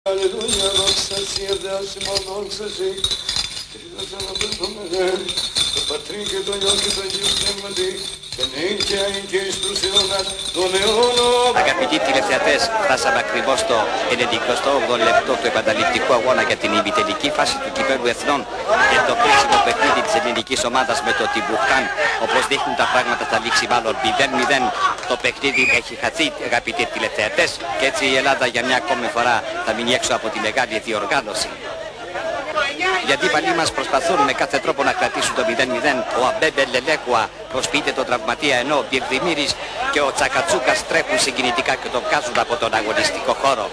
Αλληλούια, δόξα Συ, Ευδεάσιμο, δόξα Συ, Κύριος αναπέμπομενε, το Πατρί και το Υιό και το Αγίου Πνεύματι, και νυν και αεί και εις τους αιώνας των αιώνων. Αγαπητοί τηλεθεατές, φτάσαμε ακριβώς στο 98ο λεπτό του επαναληπτικού αγώνα για την ημιτελική φάση του Κυπέλλου Εθνών και το κρίσιμο παιχνίδι της ελληνικής ομάδας με το Τιμπουρτάν. Όπως δείχνουν τα πράγματα θα λήξει μάλλον 0-0. Το παιχνίδι έχει χαθεί, αγαπητοί τηλεθεατές, και έτσι η Ελλάδα για μια ακόμη φορά θα μείνει έξω από τη μεγάλη διοργάνωση. Γιατί οι παλιοί μας προσπαθούν με κάθε τρόπο να κρατήσουν το 0-0. Ο Αμπέμπε Λελέκουα προσποιείται τον τραυματία, ενώ ο Μπιρδημύρης και ο Τσακατσούκας τρέχουν συγκινητικά και τον βγάζουν από τον αγωνιστικό χώρο.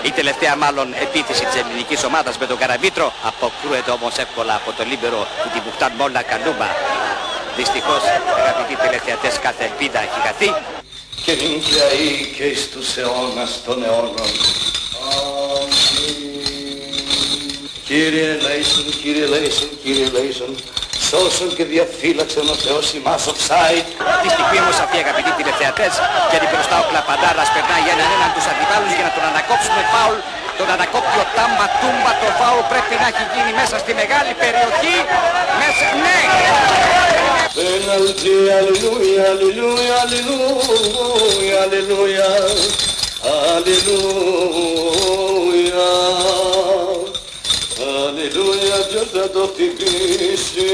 Η τελευταία μάλλον επίθεση της ελληνικής ομάδας με τον Καραβίτρο αποκρούεται όμως εύκολα από το λίμπερο του Τιμπουρτάν Μόλα Καλούμπα. Δυστυχώς, αγαπητοί τηλεθεατές, κάθε ελπίδα έχει χαθεί. Και νυν και αεί και εις τους αιώνας των αιώνων. Κύριε ελέησον, Κύριε ελέησον, Κύριε ελέησον, σώσον και διαφύλαξον ο Θεός ημάς offside. Τη στιγμή όμως αυτή, αγαπητοί τηλεθεατές, γιατί μπροστά ο Κλαπαντάρας περνάει έναν τους αντιπάλους για να τον ανακόψουμε φάουλ. Τον ανακόπτει ο Τάμπα Τούμπα, το φάουλ πρέπει να έχει γίνει μέσα στη μεγάλη περιοχή. Μέσα, ναι! Πέναλτι, αλληλούια, αλληλούια, αλληλούια, αλληλούια, αλληλούια, αλληλούια, ποιος θα το χτυπήσει.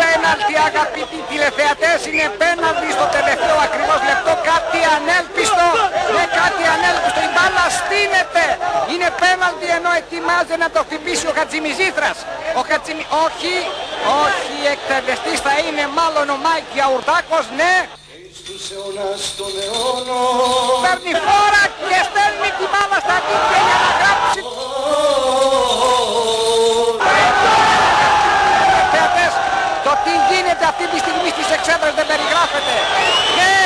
Πέναλτι, αγαπητοί τηλεθεατές, είναι πέναλτι στο τελευταίο ακριβώς λεπτό, κάτι ανέλπιστο, ναι, κάτι ανέλπιστο, η μπάλα στείνεται, είναι πέναλτι ενώ ετοιμάζεται να το χτυπήσει ο Χατζημιζήθρας. Όχι, εκτελεστής θα είναι μάλλον ο Μάικ Γιαουρτάκος, ναι. Στους αιώνας των αιώνων. Παίρνει φόρα και στέλνει την μπάλα στα δίκτυα για να γράψει. Το τι γίνεται αυτή τη στιγμή στις εξέδρες δεν περιγράφεται. Ναι,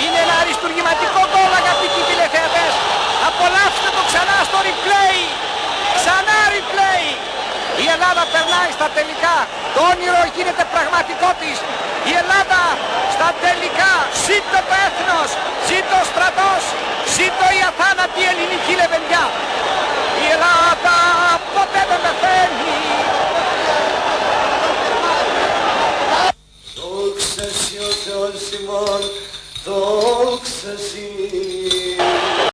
είναι ένα αριστουργηματικό γκολ, αγαπητοί τηλεθεατές. Απολαύστε το ξανά στο replay. Ξανά replay. Η Ελλάδα περνάει στα τελικά. Το όνειρο γίνεται πραγματικό της. Η Ελλάδα στα τελικά. Ζήτω το έθνος. Ζήτω ο στρατός. Ζήτω η αθάνατη ελληνική λεβενιά. Η Ελλάδα ποτέ δεν πεθαίνει. Δόξα Συ ο Θεός ημών, δόξα Συ.